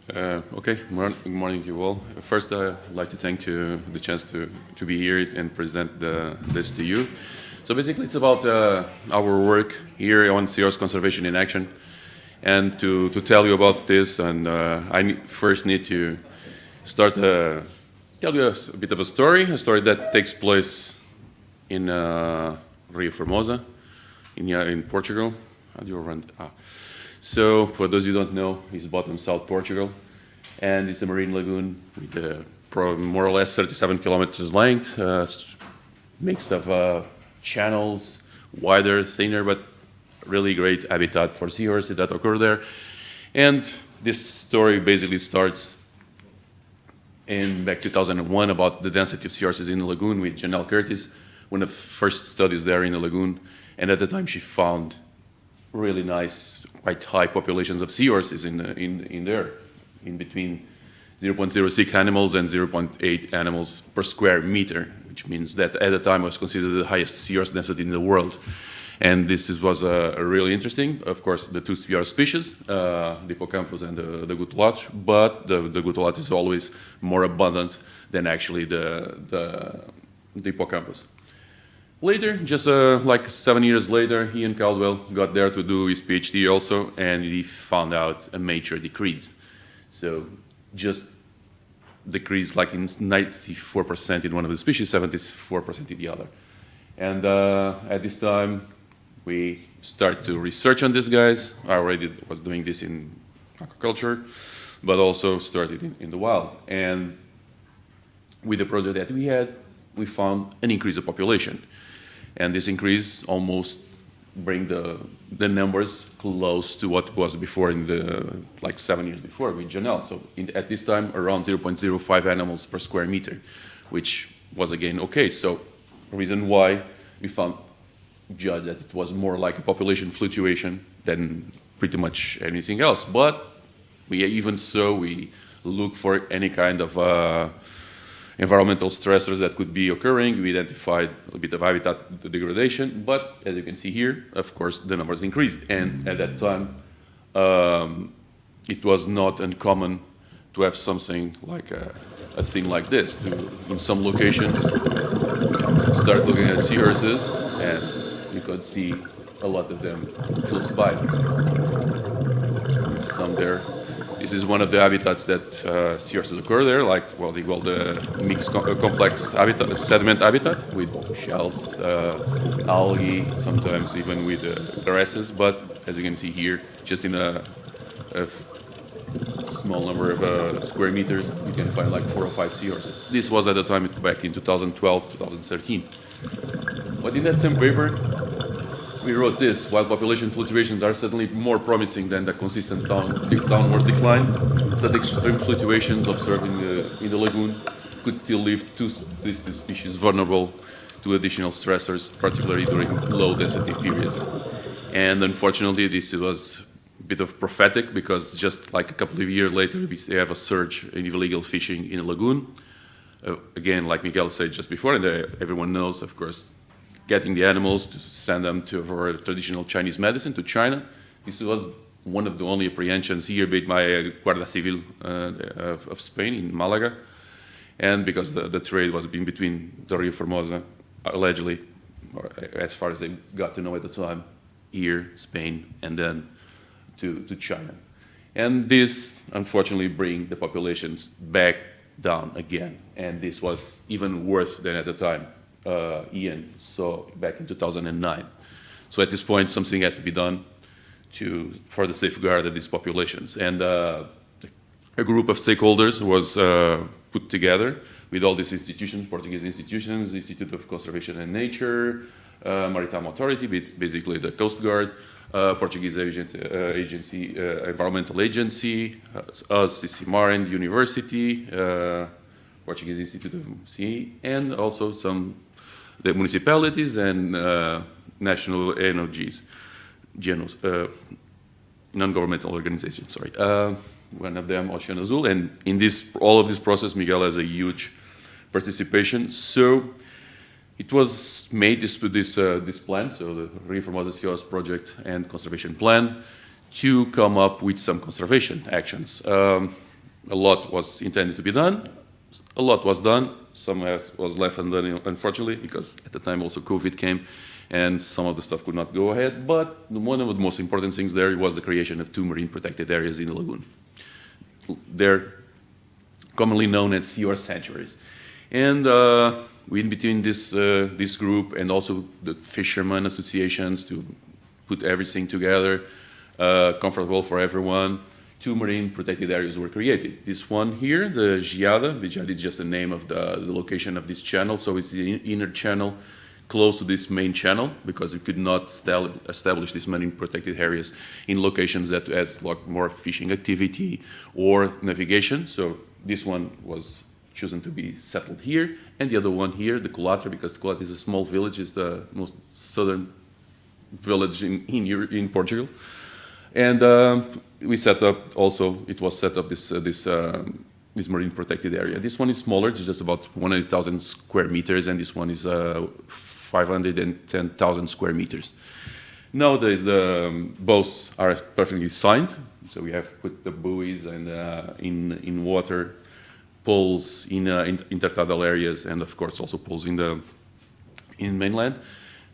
Okay, good morning, you all. First, I'd like to thank to the chance to be here and present this to you. So basically, it's about our work here on Seahorse Conservation in Action. And to tell you about this, and first need to start tell you a bit of a story that takes place in Ria Formosa, in Portugal. How do you run? So, for those who don't know, it's bottom South Portugal, and it's a marine lagoon with more or less 37 kilometers length, mixed of channels, wider, thinner, but really great habitat for seahorses that occur there. And this story basically starts in back 2001 about the density of seahorses in the lagoon with Janelle Curtis, one of the first studies there in the lagoon. And at the time, she found really nice, quite high populations of seahorses in there, in between 0.06 animals and 0.8 animals per square meter, which means that at the time was considered the highest seahorse density in the world. And was really interesting. Of course, the two seahorse species, the hippocampus and the gutulat, but the gutulat is always more abundant than actually the hippocampus. Later, just like 7 years later, Ian Caldwell got there to do his PhD also, and he found out a major decrease. So just decrease like in 94% in one of the species, 74% in the other. And at this time, we started to research on these guys. I already was doing this in aquaculture, but also started in the wild. And with the project that we had, we found an increase of population. And this increase almost bring the numbers close to what was before in like 7 years before with Janelle. So at this time, around 0.05 animals per square meter, which was again okay. So reason why we judged that it was more like a population fluctuation than pretty much anything else. But we look for any kind of environmental stressors that could be occurring. We identified a bit of habitat degradation, but as you can see here, of course, the numbers increased. And at that time, it was not uncommon to have something like a thing like this. In some locations, start looking at seahorses, and you could see a lot of them close by. Some there. This is one of the habitats that seahorses occur there, like they call the mixed complex habitat, sediment habitat with shells, algae, sometimes even with grasses. But as you can see here, just in a small number of square meters, you can find like 4 or 5 seahorses. This was at the time back in 2012, 2013. But in that same paper, we wrote this: while population fluctuations are certainly more promising than the consistent downward decline, such extreme fluctuations observed in the lagoon could still leave these two species vulnerable to additional stressors, particularly during low density periods. And unfortunately, this was a bit of prophetic, because just like a couple of years later, we have a surge in illegal fishing in the lagoon. Again, like Miguel said just before, and everyone knows, of course, getting the animals to send them for traditional Chinese medicine to China. This was one of the only apprehensions here made by Guardia Civil of Spain in Malaga. And because the trade was in between the Ria Formosa, allegedly, or as far as they got to know at the time, here, Spain, and then to China. And this, unfortunately, bring the populations back down again. And this was even worse than at the time Ian saw back in 2009. So at this point, something had to be done for the safeguard of these populations. And a group of stakeholders was put together with all these institutions, Portuguese institutions, Institute of Conservation and Nature, Maritime Authority, basically the Coast Guard, Portuguese agency, Environmental Agency, us, CCMAR and University, Portuguese Institute of Sea, and also the municipalities and national NGOs, non-governmental organizations, sorry. One of them, Ocean Azul, and in all of this process, Miguel has a huge participation. So it was made this plan, so the Ria Formosa Seahorse Project and Conservation Plan, to come up with some conservation actions. A lot was intended to be done. A lot was done. Some was left undone, unfortunately, because at the time also COVID came and some of the stuff could not go ahead. But one of the most important things there was the creation of 2 marine protected areas in the lagoon. They're commonly known as seahorse sanctuaries. And in between this group and also the fishermen associations to put everything together, comfortable for everyone, 2 marine protected areas were created. This one here, the Geada, which is just the name of the location of this channel, so it's the inner channel close to this main channel, because we could not establish these marine protected areas in locations that has like more fishing activity or navigation. So this one was chosen to be settled here, and the other one here, the Colatra, because Colatra is a small village, is the most southern village in Portugal. And we set up also, it was set up this marine protected area. This one is smaller, it's just about 100,000 square meters, and this one is 510,000 square meters. Nowadays, the boats are perfectly signed, so we have put the buoys and in water, poles in intertidal areas, and of course also poles in mainland,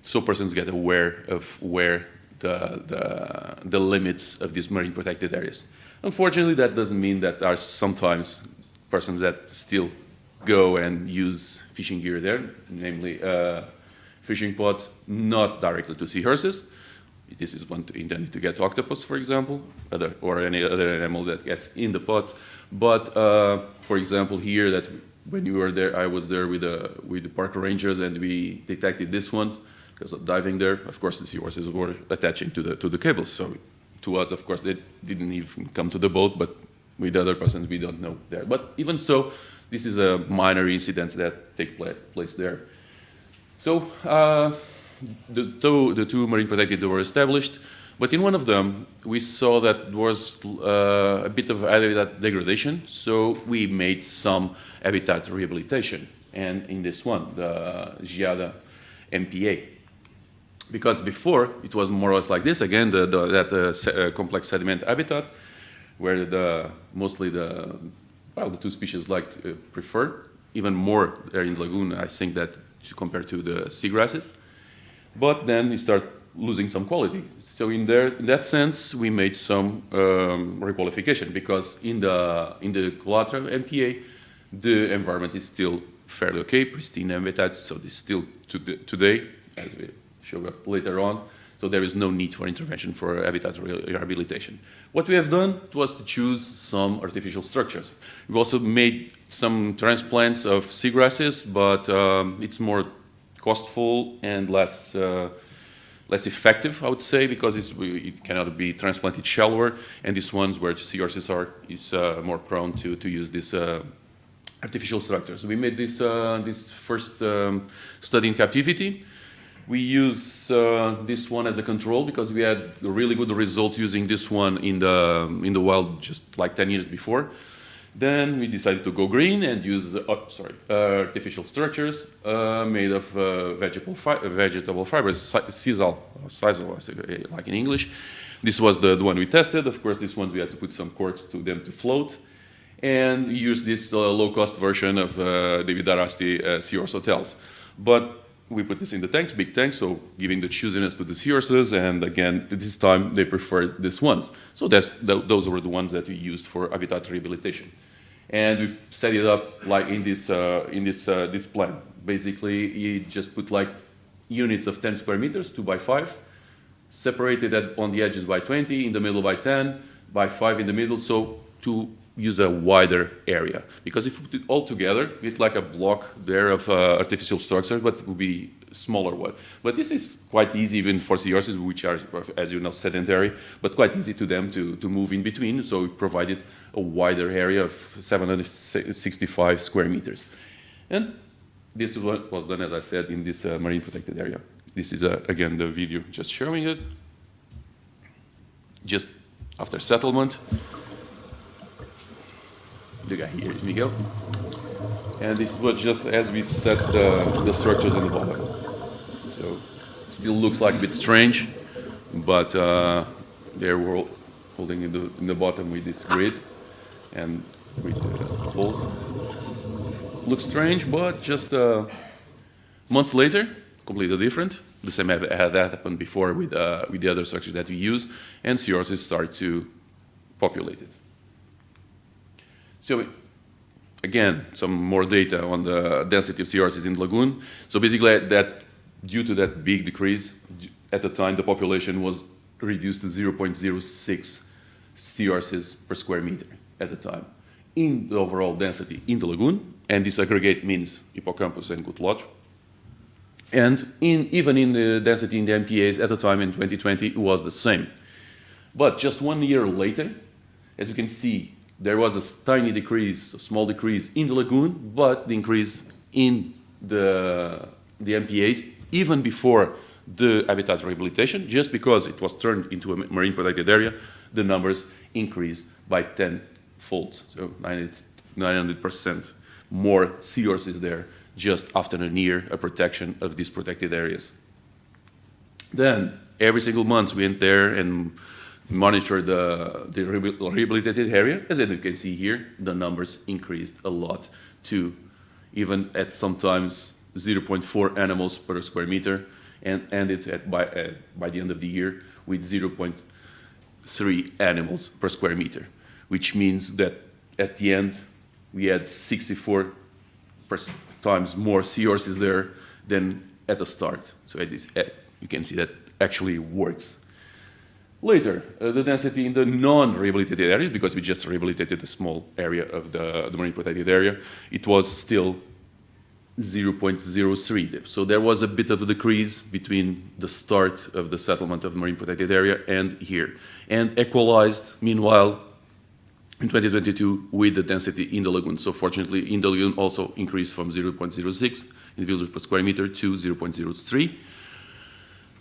so persons get aware of where the limits of these marine protected areas. Unfortunately, that doesn't mean that there are sometimes persons that still go and use fishing gear there, namely fishing pods, not directly to seahorses. This is one intended to get octopus, for example, or any other animal that gets in the pods. But for example, here, that when you were there, I was there with the park rangers, and we detected these ones because of diving there. Of course, the seahorses were attaching to the cables. So to us, of course, they didn't even come to the boat, but with other persons, we don't know there. But even so, this is a minor incidents that take place there. So the two marine protected were established, but in one of them, we saw that there was a bit of habitat degradation, so we made some habitat rehabilitation. And in this one, the Geada MPA. Because before, it was more or less like this, again, that complex sediment habitat, where mostly the two species prefer, even more there in the lagoon, I think, that compared to the seagrasses. But then we start losing some quality. So in that sense, we made some requalification, because in the Colatra MPA, the environment is still fairly okay, pristine habitat, so this still today, as we show up later on, so there is no need for intervention for habitat rehabilitation. What we have done was to choose some artificial structures. We've also made some transplants of seagrasses, but it's more costful and less effective, I would say, because it cannot be transplanted shallower, and these ones where seahorses is more prone to use these artificial structures. We made this first study in captivity. We use this one as a control because we had really good results using this one in the wild just like 10 years before. Then we decided to go green and use artificial structures made of vegetable fibers, sisal, like in English. This was the one we tested. Of course, this one we had to put some corks to them to float, and use this low-cost version of David Arasti Seahorse hotels. But we put this in the tanks, big tanks, so giving the choosiness to the seahorses, and again, this time they preferred these ones. So those were the ones that we used for habitat rehabilitation. And we set it up like in this plan. Basically, you just put like units of 10 square meters, 2 by 5, separated on the edges by 20, in the middle by 10, by 5 in the middle, so to use a wider area. Because if we put it all together, it's like a block there of artificial structure, but it will be smaller one. But this is quite easy even for seahorses, which are, as you know, sedentary, but quite easy to them to move in between. So we provided a wider area of 765 square meters. And this was done, as I said, in this marine protected area. This is, again, the video just showing it. Just after settlement. The guy here is Miguel. And this was just as we set the structures in the bottom. So still looks like a bit strange, but they were holding in the bottom with this grid. And with holes. Looks strange, but just months later, completely different. The same had happened before with the other structures that we use, and seahorses start to populate it. So again, some more data on the density of seahorses in the lagoon. So basically, that due to that big decrease, at the time the population was reduced to 0.06 seahorses per square meter at the time in the overall density in the lagoon, and this aggregate means hippocampus and good lodge. And even in the density in the MPAs at the time in 2020, it was the same. But just 1 year later, as you can see, there was a tiny decrease, a small decrease in the lagoon, but the increase in the MPAs, even before the habitat rehabilitation, just because it was turned into a marine protected area, the numbers increased by 10-fold, so 900% more seahorses there just after a year of protection of these protected areas. Then, every single month we went there and monitored the rehabilitated area. As you can see here, the numbers increased a lot to even at sometimes 0.4 animals per square meter, and ended by the end of the year with 0.3 animals per square meter, which means that at the end we had 64 times more seahorses there than at the start. So you can see that actually works. Later, the density in the non-rehabilitated areas, because we just rehabilitated a small area of the marine protected area, it was still 0.03. So there was a bit of a decrease between the start of the settlement of the marine protected area and here. And equalized, meanwhile, in 2022 with the density in the lagoon. So fortunately, in the lagoon also increased from 0.06 individuals per square meter to 0.03,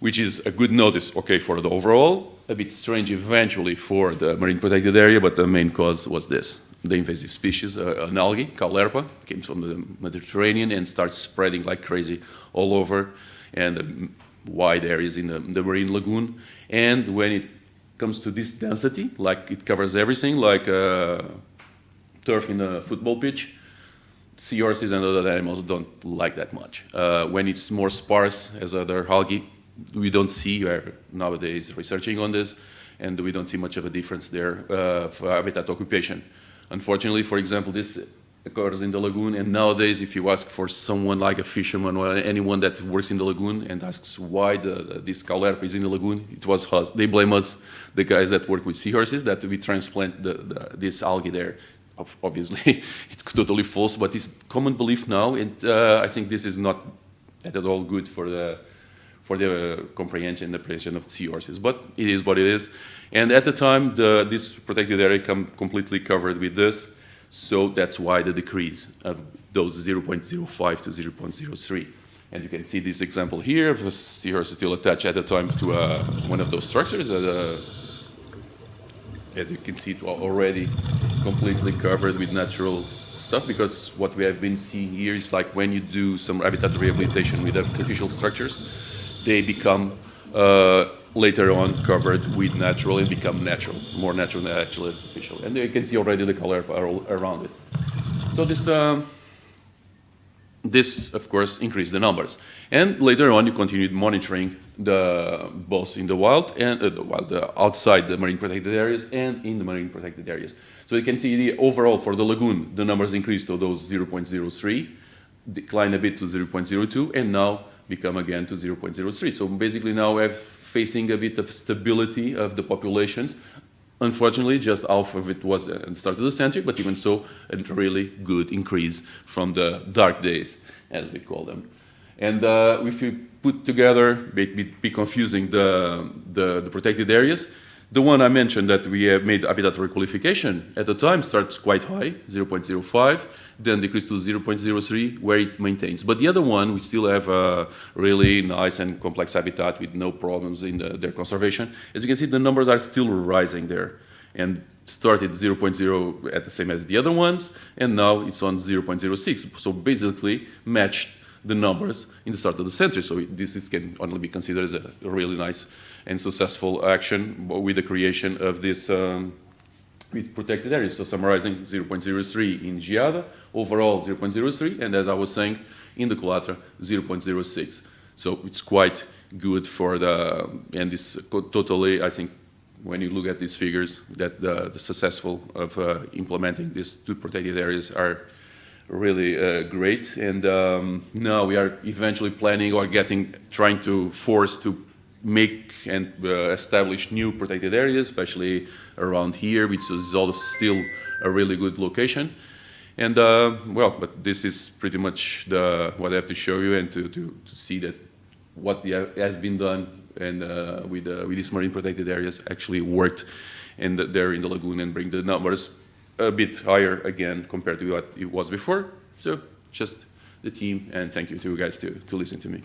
which is a good notice, okay, for the overall, a bit strange eventually for the marine protected area, but the main cause was this. The invasive species, an algae, Caulerpa, came from the Mediterranean and starts spreading like crazy all over and wide areas in the marine lagoon. And when it comes to this density, like it covers everything, like turf in a football pitch, seahorses and other animals don't like that much. When it's more sparse as other algae, we don't see, we're nowadays researching on this, and we don't see much of a difference there for habitat occupation. Unfortunately, for example, this occurs in the lagoon, and nowadays if you ask for someone like a fisherman or anyone that works in the lagoon and asks why this Caulerpa is in the lagoon, it was us. They blame us, the guys that work with seahorses, that we transplant this algae there. Obviously, it's totally false, but it's common belief now, and I think this is not at all good for the comprehension and apprehension of seahorses, but it is what it is. And at the time, this protected area completely covered with this, so that's why the decrease of those 0.05 to 0.03. And you can see this example here of a seahorse still attached at the time to one of those structures. As you can see, it already completely covered with natural stuff, because what we have been seeing here is like when you do some habitat rehabilitation with artificial structures, they become later on covered with natural and become natural, more natural than actually artificial. And you can see already the color around it. So this of course increased the numbers. And later on you continued monitoring both in the wild and outside the marine protected areas and in the marine protected areas. So you can see the overall for the lagoon, the numbers increased to those 0.03, decline a bit to 0.02, and now become again to 0.03. So basically now we're facing a bit of stability of the populations. Unfortunately, just half of it was at the start of the century, but even so, a really good increase from the dark days, as we call them. And if you put together, be confusing the protected areas, the one I mentioned that we have made habitat requalification at the time starts quite high, 0.05, then decreased to 0.03, where it maintains. But the other one, we still have a really nice and complex habitat with no problems in their conservation. As you can see, the numbers are still rising there, and started 0.0 at the same as the other ones, and now it's on 0.06. So basically matched the numbers in the start of the century. So this can only be considered as a really nice and successful action with the creation of this with protected areas. So summarizing, 0.03 in Geada, overall 0.03, and as I was saying, in the Colatra, 0.06. So it's quite good for the, and this totally, I think, when you look at these figures, that the successful of implementing these 2 protected areas are really great. And now we are eventually planning or trying to force to make and establish new protected areas, especially around here, which is also still a really good location. And well, but this is pretty much what I have to show you, and to see that what has been done and with these marine protected areas actually worked, and there in the lagoon, and bring the numbers a bit higher again compared to what it was before. So just the team, and thank you to you guys to listen to me.